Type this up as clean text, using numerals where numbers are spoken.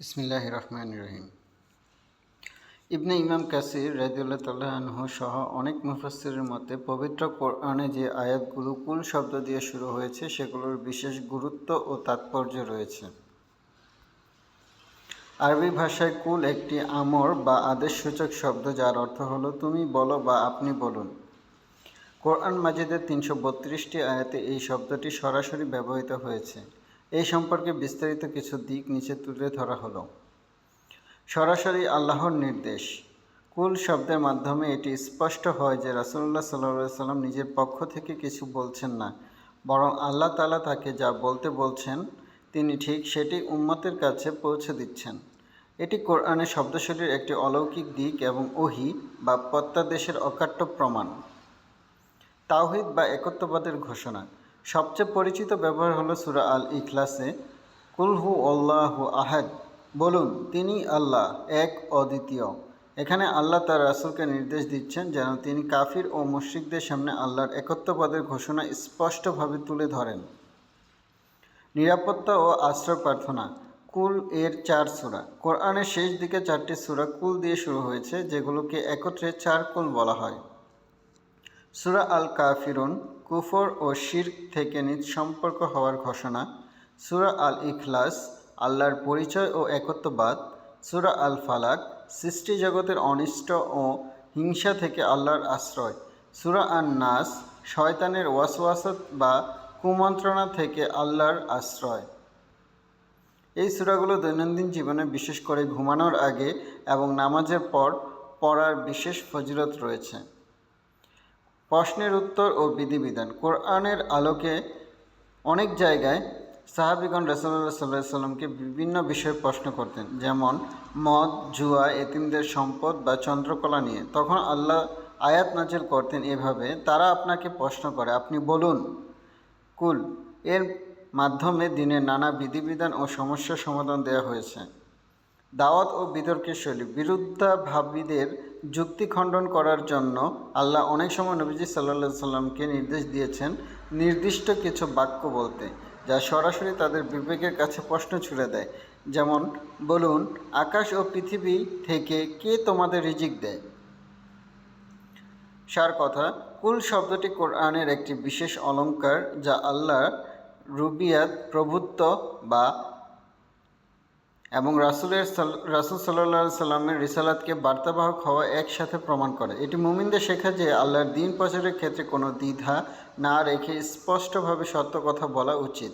বিসমিল্লাহির রহমানির রহিম। ইবনে ইমাম কাসির রাদিয়াল্লাহু তাআলা আনহু সহ অনেক মুফাসসিরের মতে পবিত্র কোরআনে যে আয়াতগুলো কুল শব্দ দিয়ে শুরু হয়েছে সেগুলোর বিশেষ গুরুত্ব ও তাৎপর্য রয়েছে। আরবি ভাষায় কুল একটি আমর বা আদেশসূচক শব্দ, যার অর্থ হলো তুমি বলো বা আপনি বলুন। কোরআন মাজিদের ৩৩২টি আয়াতে এই শব্দটি সরাসরি ব্যবহৃত হয়েছে। এই সম্পর্কে বিস্তারিত কিছু দিক নিচে তুলে ধরা হলো। সরাসরি আল্লাহর নির্দেশ। কুল শব্দের মাধ্যমে এটি স্পষ্ট হয় যে রাসূলুল্লাহ সাল্লাল্লাহু আলাইহি সাল্লাম নিজের পক্ষ থেকে কিছু বলছেন না, বরং আল্লাহ তাআলা তাকে যা বলতে বলছেন তিনি ঠিক সেটি উম্মতের কাছে পৌঁছে দিচ্ছেন। এটি কোরআনের শব্দশৈলীর একটি অলৌকিক দিক এবং ওহী বা প্রত্যাদেশের অকাট্য প্রমাণ। তাওহীদ বা একত্ববাদের ঘোষণা। সবচেয়ে পরিচিত ব্যবহার হলো সূরা আল ইখলাসে, কুল হু আল্লাহু আহাদ, বলুন তিনি আল্লাহ এক অদ্বিতীয়। এখানে আল্লাহ তার রাসূলকে নির্দেশ দিচ্ছেন যেন তিনি কাফির ও মুশরিকদের সামনে আল্লাহর একত্ববাদের ঘোষণা স্পষ্টভাবে তুলে ধরেন। নিরাপত্তা ও আশ্রয় প্রার্থনা। কুল এর 4 সূরা। কোরআনের শেষ দিকে 4টি সূরা কুল দিয়ে শুরু হয়েছে, যেগুলোকে একত্রে 4 কুল বলা হয়। সূরা আল কাফিরুন, কুফর ও শিরক থেকে নিঃসম্পর্ক হওয়ার ঘোষণা। সূরা আল ইখলাস, আল্লাহর পরিচয় ও একত্ববাদ। সূরা আল ফালাক, সৃষ্টি জগতের অনিষ্ট ও হিংসা থেকে আল্লাহর আশ্রয়। সূরা আন নাস, শয়তানের ওয়াসওয়াসা বা কুমন্ত্রণা থেকে আল্লাহর আশ্রয়। এই সূরাগুলো দৈনন্দিন জীবনে, বিশেষ করে ঘুমানোর আগে এবং নামাজের পর পড়ার বিশেষ ফজিলত রয়েছে। প্রশ্নের উত্তর ও বিধিবিধান। কোরআনের আলোকে অনেক জায়গায় সাহাবীগণ রাসূলুল্লাহ সাল্লাল্লাহু আলাইহি সাল্লামকে বিভিন্ন বিষয়ে প্রশ্ন করতেন, যেমন মদ, জুয়া, এতিমদের সম্পদ বা চন্দ্রকলা নিয়ে। তখন আল্লাহ আয়াত নাজিল করতেন এভাবে, তারা আপনাকে প্রশ্ন করে, আপনি বলুন। কুল এর মাধ্যমে দিনের নানা বিধিবিধান ও সমস্যার সমাধান দেওয়া হয়েছে। দাওয়াত ও বিতর্কের শৈলী। বিরুদ্ধাভাবীদের যুক্তি খণ্ডন করার জন্য আল্লাহ অনেক সময় নবীজি সাল্লাল্লাহু আলাইহি সাল্লামকে নির্দেশ দিয়েছেন নির্দিষ্ট কিছু বাক্য বলতে, যা সরাসরি তাদের বিবেকের কাছে প্রশ্ন ছুড়ে দেয়। যেমন, বলুন, আকাশ ও পৃথিবী থেকে কে তোমাদের রিজিক দেয়? সার কথা, কুল শব্দটি কোরআনের একটি বিশেষ অলঙ্কার, যা আল্লাহর রুবিয়াত, প্রভুত্ব বা এবং রাসূল সাল্লাল্লাহু আলাইহি সাল্লামের রিসালাতকে বার্তাবাহক হওয়া একসাথে প্রমাণ করে। এটি মুমিনদের শেখায় যে আল্লাহর দ্বীন প্রচারের ক্ষেত্রে কোনো দ্বিধা না রেখে স্পষ্টভাবে সত্য কথা বলা উচিত।